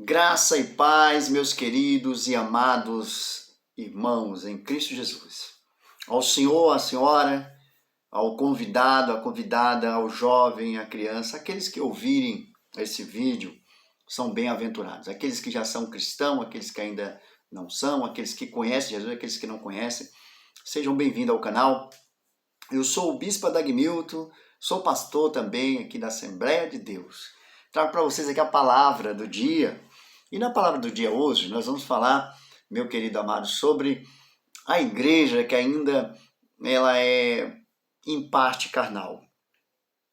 Graça e paz, meus queridos e amados irmãos em Cristo Jesus. Ao senhor, à senhora, ao convidado, à convidada, ao jovem, à criança, aqueles que ouvirem esse vídeo são bem-aventurados. Aqueles que já são cristãos, aqueles que ainda não são, aqueles que conhecem Jesus, aqueles que não conhecem, sejam bem-vindos ao canal. Eu sou o Bispo Adagmilton, sou pastor também aqui da Assembleia de Deus. Trago para vocês aqui a palavra do dia. E na palavra do dia hoje, nós vamos falar, meu querido amado, sobre a igreja que ainda ela é em parte carnal.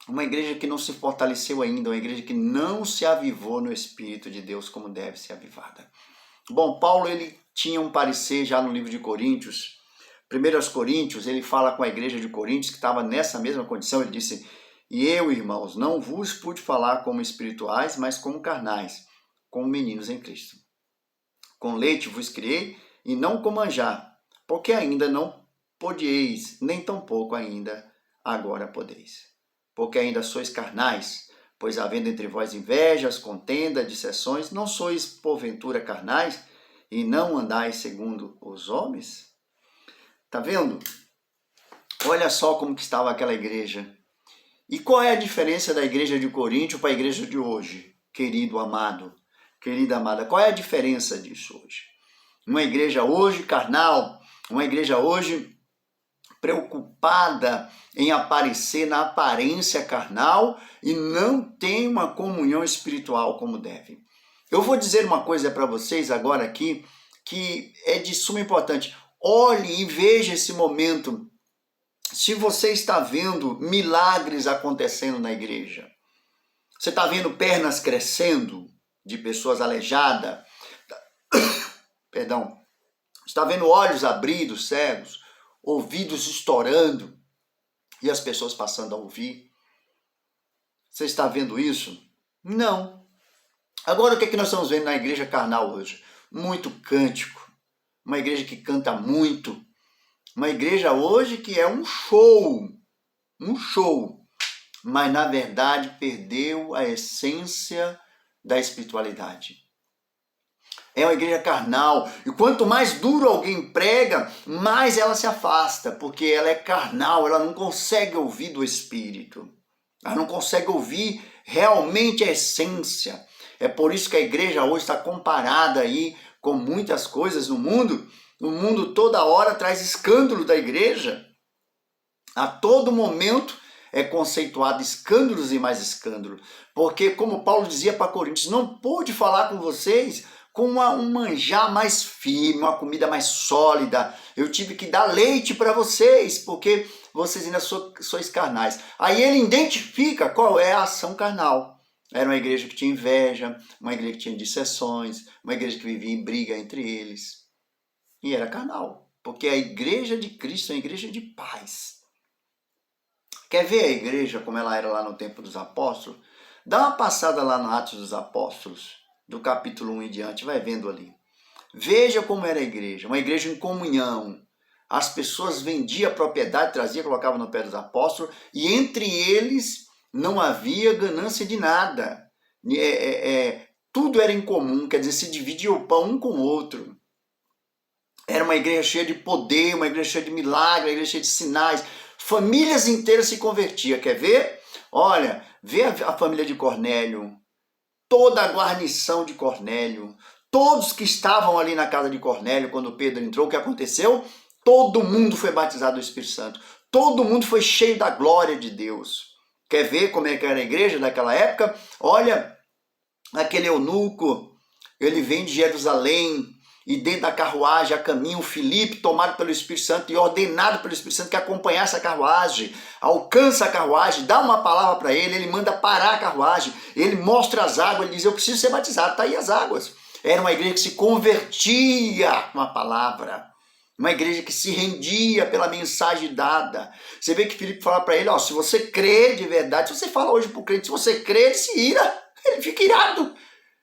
Uma igreja que não se fortaleceu ainda, uma igreja que não se avivou no Espírito de Deus como deve ser avivada. Bom, Paulo ele tinha um parecer já no livro de Coríntios. 1 Coríntios, ele fala com a igreja de Coríntios que estava nessa mesma condição. Ele disse, e eu, irmãos, não vos pude falar como espirituais, mas como carnais, como meninos em Cristo. Com leite vos criei, e não com manjar, porque ainda não podieis, nem tampouco ainda agora podeis. Porque ainda sois carnais, pois havendo entre vós invejas, contenda, dissensões, não sois porventura carnais, e não andais segundo os homens? Tá vendo? Olha só como que estava aquela igreja. E qual é a diferença da igreja de Coríntio para a igreja de hoje, querido amado? Querida amada, qual é a diferença disso hoje? Uma igreja hoje carnal, uma igreja hoje preocupada em aparecer na aparência carnal e não tem uma comunhão espiritual como deve. Eu vou dizer uma coisa para vocês agora aqui que é de suma importância. Olhe e veja esse momento. Se você está vendo milagres acontecendo na igreja, você está vendo pernas crescendo de pessoas aleijadas, perdão, está vendo olhos abridos, cegos, ouvidos estourando e as pessoas passando a ouvir. Você está vendo isso? Não. Agora o que é que nós estamos vendo na igreja carnal hoje? Muito cântico, uma igreja que canta muito, uma igreja hoje que é um show, mas na verdade perdeu a essência da espiritualidade. É uma igreja carnal. E quanto mais duro alguém prega, mais ela se afasta, porque ela é carnal, ela não consegue ouvir do Espírito. Ela não consegue ouvir realmente a essência. É por isso que a igreja hoje está comparada aí com muitas coisas no mundo. O mundo toda hora traz escândalo da igreja. A todo momento é conceituado escândalos e mais escândalos. Porque, como Paulo dizia para Coríntios, não pude falar com vocês com um manjar mais firme, uma comida mais sólida. Eu tive que dar leite para vocês, porque vocês ainda sois carnais. Aí ele identifica qual é a ação carnal. Era uma igreja que tinha inveja, uma igreja que tinha dissensões, uma igreja que vivia em briga entre eles. E era carnal, porque a igreja de Cristo é uma igreja de paz. Quer ver a igreja como ela era lá no tempo dos apóstolos? Dá uma passada lá no Atos dos Apóstolos, do capítulo 1 em diante, vai vendo ali. Veja como era a igreja, uma igreja em comunhão. As pessoas vendiam a propriedade, traziam, colocavam no pé dos apóstolos, e entre eles não havia ganância de nada. Tudo era em comum, quer dizer, se dividia o pão um com o outro. Era uma igreja cheia de poder, uma igreja cheia de milagres, uma igreja cheia de sinais. Famílias inteiras se convertiam, quer ver? Olha, vê a família de Cornélio, toda a guarnição de Cornélio, todos que estavam ali na casa de Cornélio quando Pedro entrou, o que aconteceu? Todo mundo foi batizado do Espírito Santo, todo mundo foi cheio da glória de Deus. Quer ver como é que era a igreja naquela época? Olha, aquele eunuco, ele vem de Jerusalém, e dentro da carruagem a caminho, Filipe, tomado pelo Espírito Santo e ordenado pelo Espírito Santo que acompanhasse a carruagem, alcança a carruagem, dá uma palavra para ele, ele manda parar a carruagem, ele mostra as águas, ele diz, eu preciso ser batizado, tá aí as águas. Era uma igreja que se convertia com a palavra, uma igreja que se rendia pela mensagem dada. Você vê que Filipe fala para ele, ó, se você crê de verdade, se você fala hoje para o crente, se você crê, ele se ira, ele fica irado.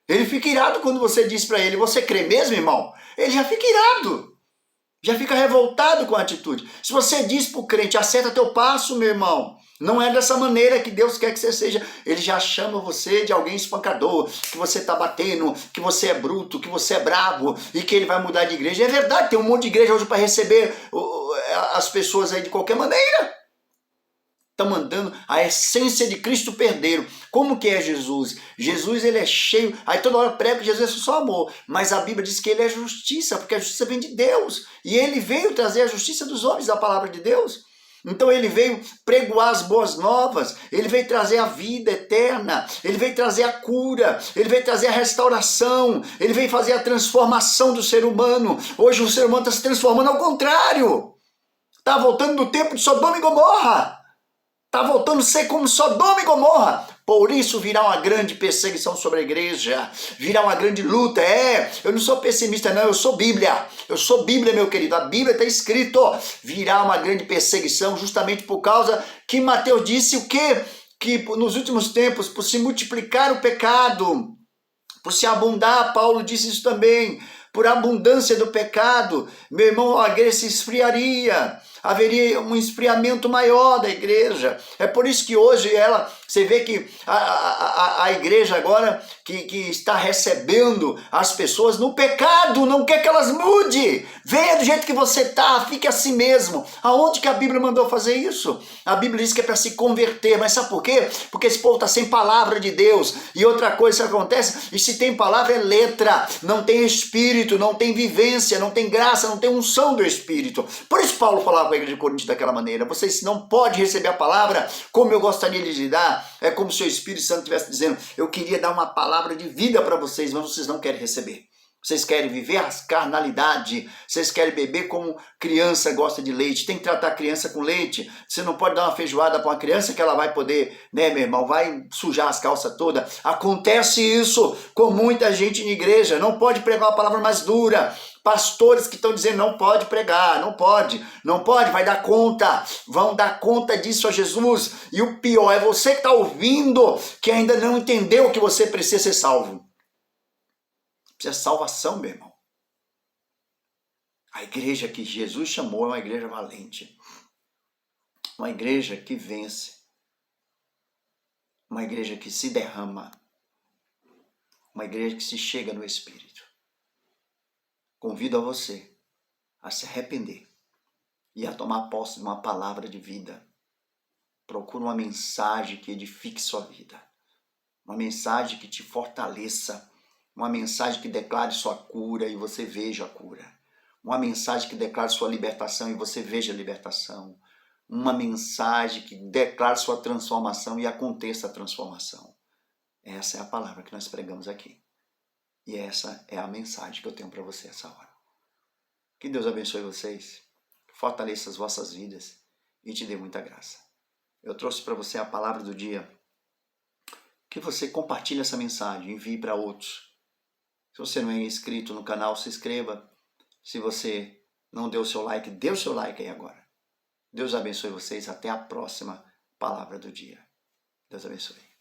Ele fica irado quando você diz para ele, você crê mesmo, irmão? Ele já fica irado, já fica revoltado com a atitude. Se você diz para o crente, acerta teu passo, meu irmão, Não é dessa maneira que Deus quer que você seja. Ele já chama você de alguém espancador, que você está batendo, que você é bruto, que você é bravo e que ele vai mudar de igreja. É verdade, tem um monte de igreja hoje para receber as pessoas aí de qualquer maneira. Estão mandando a essência de Cristo perderam. Como que é Jesus? Jesus, ele é cheio, aí toda hora prega que Jesus é só amor, mas a Bíblia diz que ele é justiça, porque a justiça vem de Deus, e ele veio trazer a justiça dos homens, a palavra de Deus. Então ele veio pregoar as boas novas, ele veio trazer a vida eterna, ele veio trazer a cura, ele veio trazer a restauração, ele veio fazer a transformação do ser humano. Hoje o ser humano está se transformando ao contrário, está voltando do tempo de Sodoma e Gomorra. Está voltando a ser como Sodoma e Gomorra. Por isso virá uma grande perseguição sobre a igreja. Virá uma grande luta. Eu não sou pessimista não, eu sou Bíblia. Eu sou Bíblia, meu querido. A Bíblia está escrito. Virá uma grande perseguição justamente por causa que Mateus disse o quê? Que nos últimos tempos, por se multiplicar o pecado, por se abundar, Paulo disse isso também, por abundância do pecado, meu irmão, a igreja se esfriaria. Haveria um esfriamento maior da igreja. É por isso que hoje você vê que a igreja agora que está recebendo as pessoas no pecado, não quer que elas mudem. Venha do jeito que você está, fique assim mesmo. Aonde que a Bíblia mandou fazer isso? A Bíblia diz que é para se converter, mas sabe por quê? Porque esse povo está sem palavra de Deus. E outra coisa que acontece, e se tem palavra é letra, não tem espírito, não tem vivência, não tem graça, não tem unção do Espírito. Por isso Paulo falava com a igreja de Corinto daquela maneira: vocês não podem receber a palavra como eu gostaria de lhe dar. É como se o Espírito Santo estivesse dizendo: eu queria dar uma palavra de vida para vocês, mas vocês não querem receber. Vocês querem viver a carnalidade, vocês querem beber como criança gosta de leite, tem que tratar a criança com leite. Você não pode dar uma feijoada para uma criança que ela vai poder, né, meu irmão, vai sujar as calças todas. Acontece isso com muita gente na igreja, não pode pregar uma palavra mais dura. Pastores que estão dizendo não pode pregar, não pode, vai dar conta, vão dar conta disso a Jesus. E o pior é você que está ouvindo, que ainda não entendeu que você precisa ser salvo. Precisa de salvação, meu irmão. A igreja que Jesus chamou é uma igreja valente, uma igreja que vence, uma igreja que se derrama, uma igreja que se chega no Espírito. Convido a você a se arrepender e a tomar posse de uma palavra de vida. Procure uma mensagem que edifique sua vida, uma mensagem que te fortaleça, uma mensagem que declare sua cura e você veja a cura, uma mensagem que declare sua libertação e você veja a libertação, uma mensagem que declare sua transformação e aconteça a transformação. Essa é a palavra que nós pregamos aqui. E essa é a mensagem que eu tenho para você essa hora. Que Deus abençoe vocês, fortaleça as vossas vidas e te dê muita graça. Eu trouxe para você a palavra do dia. Que você compartilhe essa mensagem, envie para outros. Se você não é inscrito no canal, se inscreva. Se você não deu o seu like, dê o seu like aí agora. Deus abençoe vocês. Até a próxima palavra do dia. Deus abençoe.